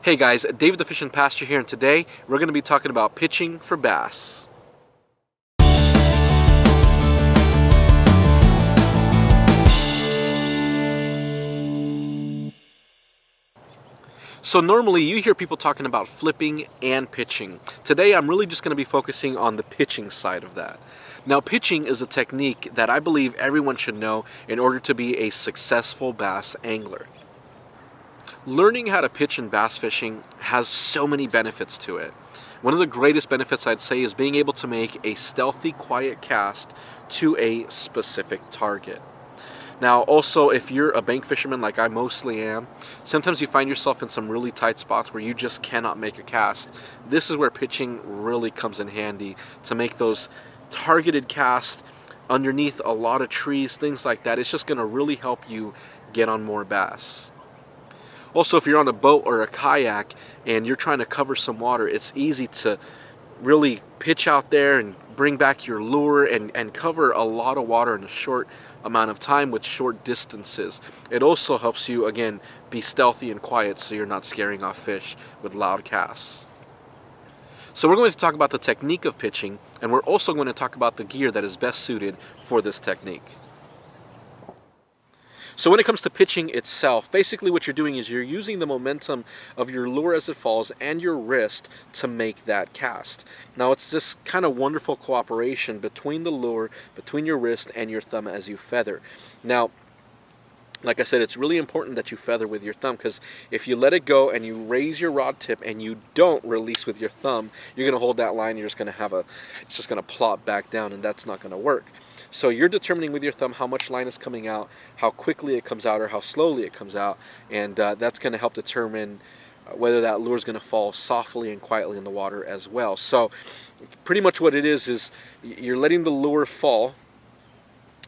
Hey guys, David the Fishing Pastor here, and today we're going to be talking about pitching for bass. So normally you hear people talking about flipping and pitching. Today I'm really just going to be focusing on the pitching side of that. Now, pitching is a technique that I believe everyone should know in order to be a successful bass angler. Learning how to pitch in bass fishing has so many benefits to it. One of the greatest benefits, I'd say, is being able to make a stealthy, quiet cast to a specific target. Now, also, if you're a bank fisherman like I mostly am, sometimes you find yourself in some really tight spots where you just cannot make a cast. This is where pitching really comes in handy to make those targeted casts underneath a lot of trees, things like that. It's just going to really help you get on more bass. Also, if you're on a boat or a kayak and you're trying to cover some water, it's easy to really pitch out there and bring back your lure and cover a lot of water in a short amount of time with short distances. It also helps you, again, be stealthy and quiet so you're not scaring off fish with loud casts. So we're going to talk about the technique of pitching, and we're also going to talk about the gear that is best suited for this technique. So when it comes to pitching itself, basically what you're doing is you're using the momentum of your lure as it falls and your wrist to make that cast. Now, it's this kind of wonderful cooperation between the lure, between your wrist and your thumb as you feather. Now, like I said, it's really important that you feather with your thumb, because if you let it go and you raise your rod tip and you don't release with your thumb, you're going to hold that line, you're just going to it's just going to plop back down, and that's not going to work. So you're determining with your thumb how much line is coming out, how quickly it comes out or how slowly it comes out, and that's going to help determine whether that lure is going to fall softly and quietly in the water as well. So pretty much what it is you're letting the lure fall.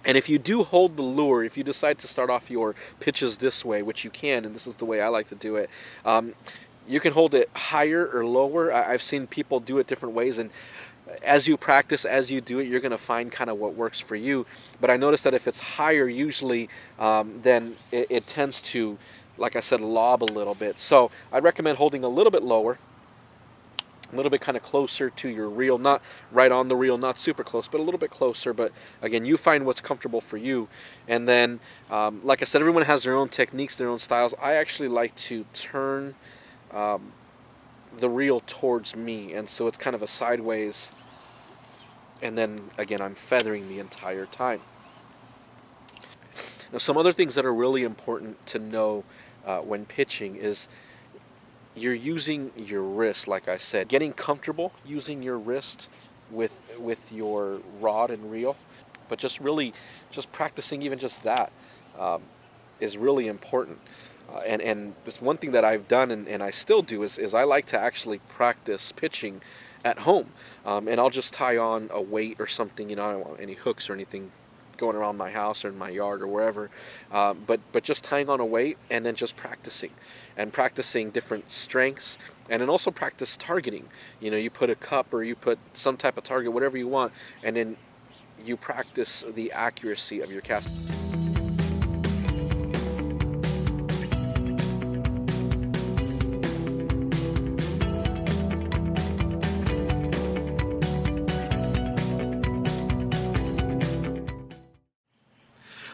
And if you do hold the lure, if you decide to start off your pitches this way, which you can, and this is the way I like to do it, you can hold it higher or lower. I've seen people do it different ways, and as you practice, as you do it, you're going to find kind of what works for you. But I noticed that if it's higher, usually, then it tends to, like I said, lob a little bit. So I'd recommend holding a little bit lower, a little bit kind of closer to your reel, not right on the reel, not super close, but a little bit closer. But again, you find what's comfortable for you. And then, like I said, everyone has their own techniques, their own styles. I actually like to turn the reel towards me, and so it's kind of a sideways, and then again I'm feathering the entire time. Now, some other things that are really important to know when pitching is you're using your wrist, like I said, getting comfortable using your wrist with your rod and reel, but just practicing even just that is really important. And it's one thing that I've done and I still do is I like to actually practice pitching at home. And I'll just tie on a weight or something, I don't want any hooks or anything going around my house or in my yard or wherever. But just tying on a weight and then just practicing different strengths, and then also practice targeting. You put a cup or you put some type of target, whatever you want, and then you practice the accuracy of your cast.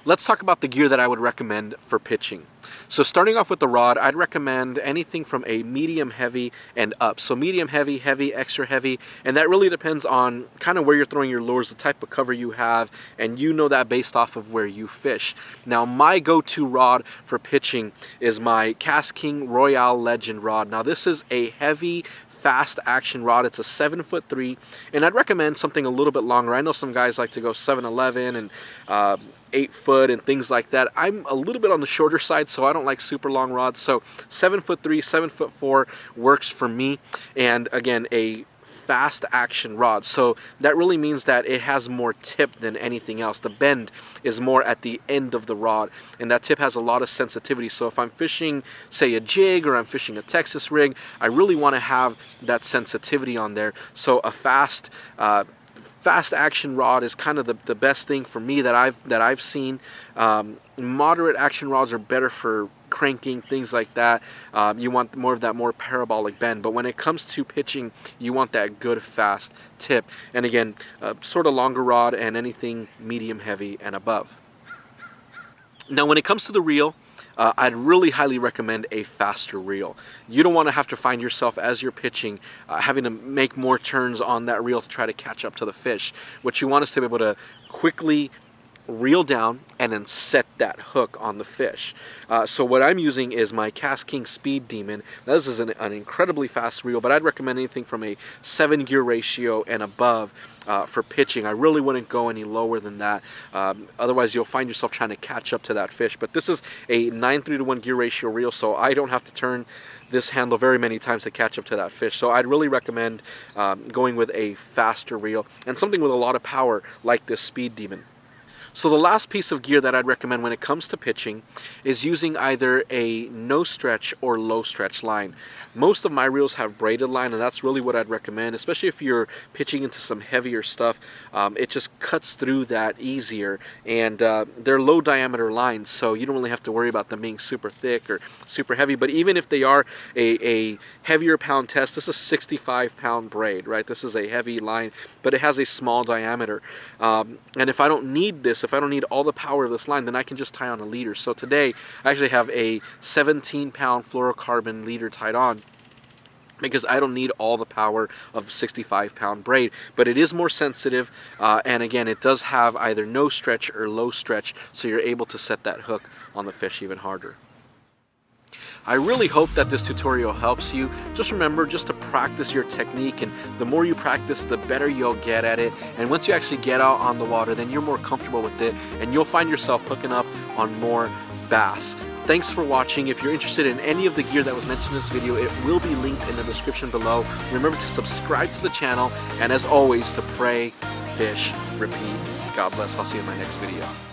Let's talk about the gear that I would recommend for pitching. So starting off with the rod, I'd recommend anything from a medium heavy and up. So medium heavy, heavy, extra heavy, and that really depends on kind of where you're throwing your lures, the type of cover you have, and you know that based off of where you fish. Now, my go-to rod for pitching is my Cast King Royale Legend rod. Now, this is a heavy, fast action rod. It's a 7'3", and I'd recommend something a little bit longer. I know some guys like to go 7'11" and 8 foot and things like that. I'm a little bit on the shorter side, so I don't like super long rods. So 7'3", 7'4" works for me. And again, a fast action rod, so that really means that it has more tip than anything else. The bend is more at the end of the rod, and that tip has a lot of sensitivity. So if I'm fishing, say, a jig, or I'm fishing a Texas rig, I really want to have that sensitivity on there. So a fast fast action rod is kind of the best thing for me that I've seen. Moderate action rods are better for cranking, things like that. You want more of that more parabolic bend, but when it comes to pitching, you want that good fast tip. And again, sort of longer rod and anything medium heavy and above. Now when it comes to the reel, I'd really highly recommend a faster reel. You don't want to have to find yourself as you're pitching having to make more turns on that reel to try to catch up to the fish. What you want is to be able to quickly reel down and then set that hook on the fish. So what I'm using is my Cast King Speed Demon. Now, this is an incredibly fast reel, but I'd recommend anything from a 7-gear ratio and above for pitching. I really wouldn't go any lower than that. Otherwise you'll find yourself trying to catch up to that fish. But this is a 9:3 to 1 gear ratio reel, so I don't have to turn this handle very many times to catch up to that fish. So I'd really recommend going with a faster reel and something with a lot of power like this Speed Demon. So the last piece of gear that I'd recommend when it comes to pitching is using either a no stretch or low stretch line. Most of my reels have braided line, and that's really what I'd recommend, especially if you're pitching into some heavier stuff. It just cuts through that easier, and they're low diameter lines, so you don't really have to worry about them being super thick or super heavy. But even if they are a heavier pound test, this is a 65-pound braid, right? This is a heavy line, but it has a small diameter. And if I don't need this, if I don't need all the power of this line, then I can just tie on a leader. So today I actually have a 17-pound fluorocarbon leader tied on, because I don't need all the power of 65-pound braid, but it is more sensitive, and again, it does have either no stretch or low stretch, so you're able to set that hook on the fish even harder. I really hope that this tutorial helps you. Just remember just to practice your technique, and the more you practice, the better you'll get at it. And once you actually get out on the water, then you're more comfortable with it, and you'll find yourself hooking up on more bass. Thanks for watching. If you're interested in any of the gear that was mentioned in this video, it will be linked in the description below. Remember to subscribe to the channel, and as always, to pray, fish, repeat. God bless. I'll see you in my next video.